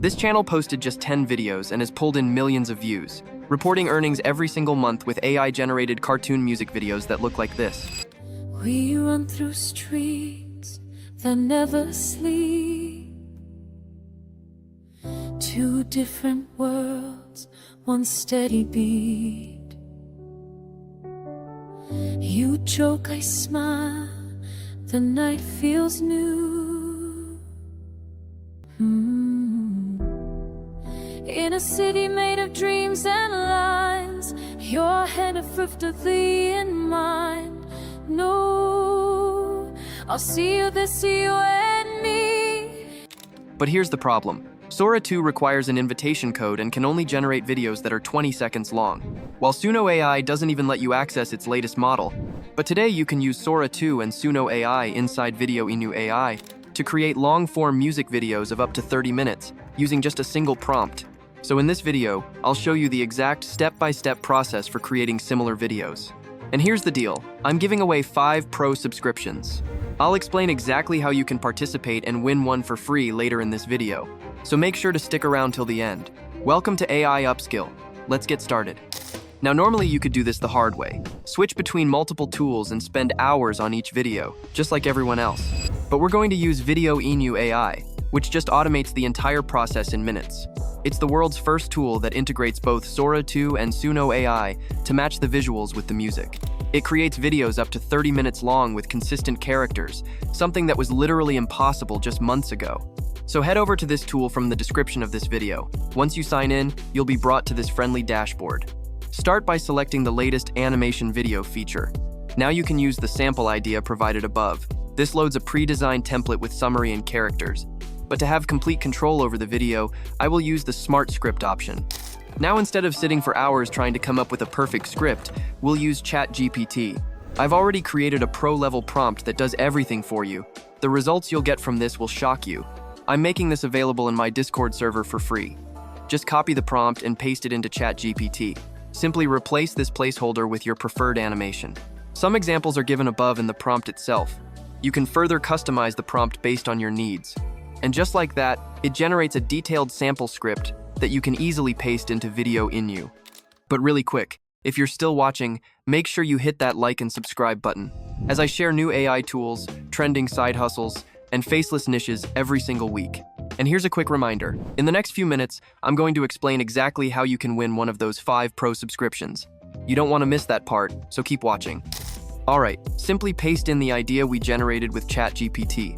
This channel posted just 10 videos and has pulled in millions of views, reporting earnings every single month with AI-generated cartoon music videos that look like this. We run through streets that never sleep. Two different worlds, one steady beat. You joke, I smile, the night feels new. In a city made of dreams and lines, your hand effectively in mine. No, I'll see you this, you and me. But here's the problem. Sora 2 requires an invitation code and can only generate videos that are 20 seconds long, while Suno AI doesn't even let you access its latest model. But today you can use Sora 2 and Suno AI inside videoinu AI to create long-form music videos of up to 30 minutes using just a single prompt. So in this video, I'll show you the exact step-by-step process for creating similar videos. And here's the deal, I'm giving away 5 pro subscriptions. I'll explain exactly how you can participate and win one for free later in this video, so make sure to stick around till the end. Welcome to AI Upskill. Let's get started. Now normally you could do this the hard way. Switch between multiple tools and spend hours on each video, just like everyone else. But we're going to use videoinu AI, which just automates the entire process in minutes. It's the world's first tool that integrates both Sora 2 and Suno AI to match the visuals with the music. It creates videos up to 30 minutes long with consistent characters, something that was literally impossible just months ago. So head over to this tool from the description of this video. Once you sign in, you'll be brought to this friendly dashboard. Start by selecting the latest animation video feature. Now you can use the sample idea provided above. This loads a pre-designed template with summary and characters. But to have complete control over the video, I will use the Smart Script option. Now instead of sitting for hours trying to come up with a perfect script, we'll use ChatGPT. I've already created a pro-level prompt that does everything for you. The results you'll get from this will shock you. I'm making this available in my Discord server for free. Just copy the prompt and paste it into ChatGPT. Simply replace this placeholder with your preferred animation. Some examples are given above in the prompt itself. You can further customize the prompt based on your needs. And just like that, it generates a detailed sample script that you can easily paste into videoinu. But really quick, if you're still watching, make sure you hit that like and subscribe button, as I share new AI tools, trending side hustles, and faceless niches every single week. And here's a quick reminder. In the next few minutes, I'm going to explain exactly how you can win one of those 5 pro subscriptions. You don't want to miss that part, so keep watching. Alright, simply paste in the idea we generated with ChatGPT.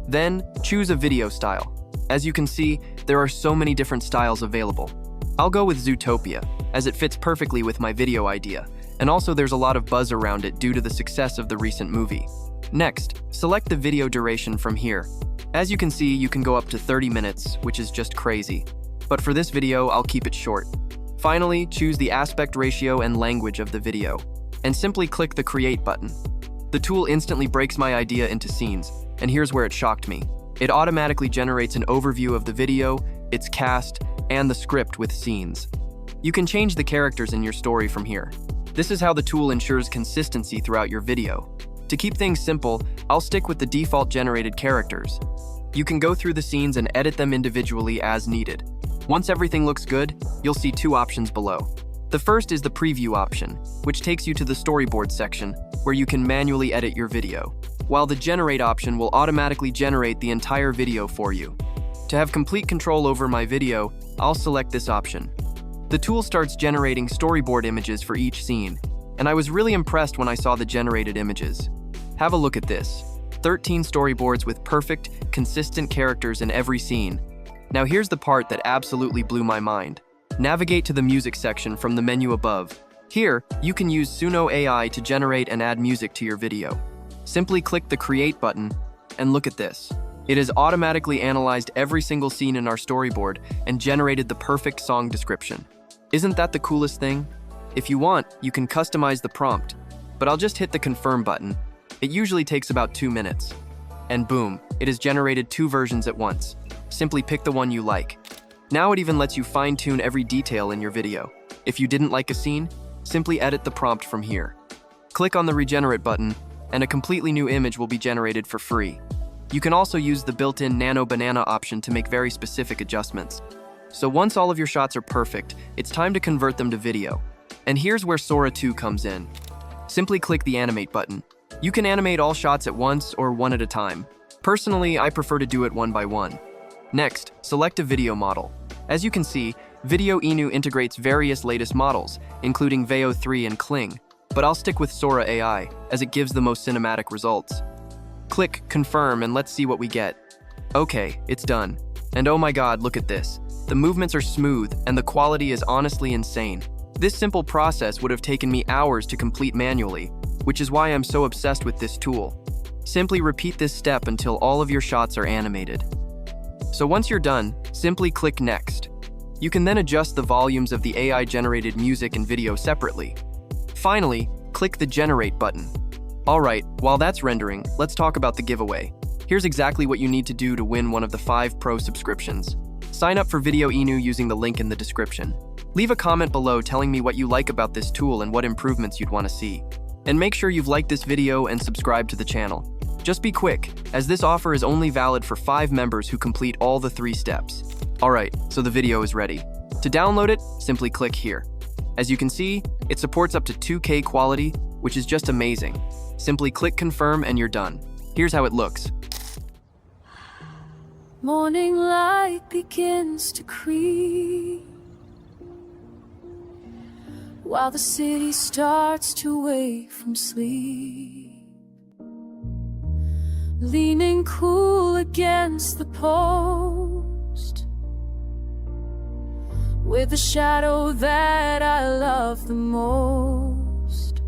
Then, choose a video style. As you can see, there are so many different styles available. I'll go with Zootopia, as it fits perfectly with my video idea, and also there's a lot of buzz around it due to the success of the recent movie. Next, select the video duration from here. As you can see, you can go up to 30 minutes, which is just crazy. But for this video, I'll keep it short. Finally, choose the aspect ratio and language of the video, and simply click the Create button. The tool instantly breaks my idea into scenes, and here's where it shocked me. It automatically generates an overview of the video, its cast, and the script with scenes. You can change the characters in your story from here. This is how the tool ensures consistency throughout your video. To keep things simple, I'll stick with the default generated characters. You can go through the scenes and edit them individually as needed. Once everything looks good, you'll see 2 options below. The first is the preview option, which takes you to the storyboard section, where you can manually edit your video, while the generate option will automatically generate the entire video for you. To have complete control over my video, I'll select this option. The tool starts generating storyboard images for each scene, and I was really impressed when I saw the generated images. Have a look at this. 13 storyboards with perfect, consistent characters in every scene. Now here's the part that absolutely blew my mind. Navigate to the music section from the menu above. Here, you can use Suno AI to generate and add music to your video. Simply click the Create button, and look at this. It has automatically analyzed every single scene in our storyboard and generated the perfect song description. Isn't that the coolest thing? If you want, you can customize the prompt, but I'll just hit the Confirm button. It usually takes about 2 minutes. And boom, it has generated 2 versions at once. Simply pick the one you like. Now it even lets you fine-tune every detail in your video. If you didn't like a scene, simply edit the prompt from here. Click on the Regenerate button, and a completely new image will be generated for free. You can also use the built-in Nano Banana option to make very specific adjustments. So once all of your shots are perfect, it's time to convert them to video. And here's where Sora 2 comes in. Simply click the Animate button. You can animate all shots at once or one at a time. Personally, I prefer to do it one by one. Next, select a video model. As you can see, videoinu integrates various latest models, including Veo 3 and Kling, but I'll stick with Sora AI, as it gives the most cinematic results. Click Confirm and let's see what we get. Okay, it's done. And oh my god, look at this. The movements are smooth, and the quality is honestly insane. This simple process would have taken me hours to complete manually, which is why I'm so obsessed with this tool. Simply repeat this step until all of your shots are animated. So once you're done, simply click Next. You can then adjust the volumes of the AI-generated music and video separately. Finally, click the Generate button. Alright, while that's rendering, let's talk about the giveaway. Here's exactly what you need to do to win one of the 5 Pro subscriptions. Sign up for videoinu using the link in the description. Leave a comment below telling me what you like about this tool and what improvements you'd want to see. And make sure you've liked this video and subscribed to the channel. Just be quick, as this offer is only valid for 5 members who complete all the 3 steps. Alright, so the video is ready. To download it, simply click here. As you can see, it supports up to 2K quality, which is just amazing. Simply click Confirm and you're done. Here's how it looks. Morning light begins to creep, while the city starts to wake from sleep. Leaning cool against the post, with the shadow that I love the most.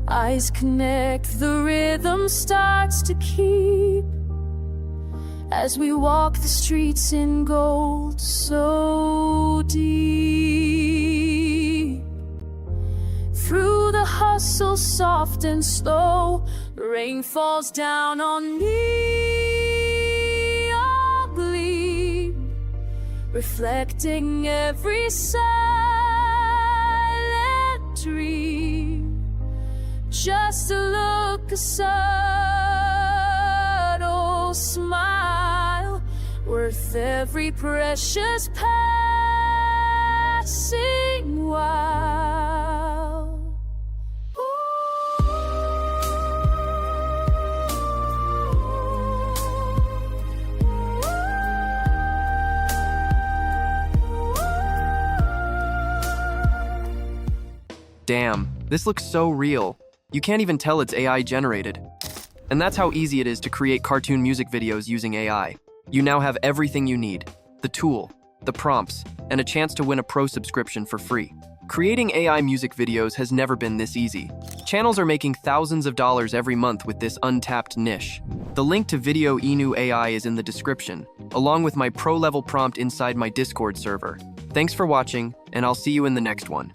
Eyes connect, the rhythm starts to keep, as we walk the streets in gold so deep. Through the hustle, soft and slow, rain falls down on me, all gleam, reflecting every silent dream. Just a look, a subtle smile, worth every precious passing while. Damn, this looks so real. You can't even tell it's AI generated. And that's how easy it is to create cartoon music videos using AI. You now have everything you need: the tool, the prompts, and a chance to win a Pro subscription for free. Creating AI music videos has never been this easy. Channels are making thousands of dollars every month with this untapped niche. The link to videoinu AI is in the description, along with my pro-level prompt inside my Discord server. Thanks for watching, and I'll see you in the next one.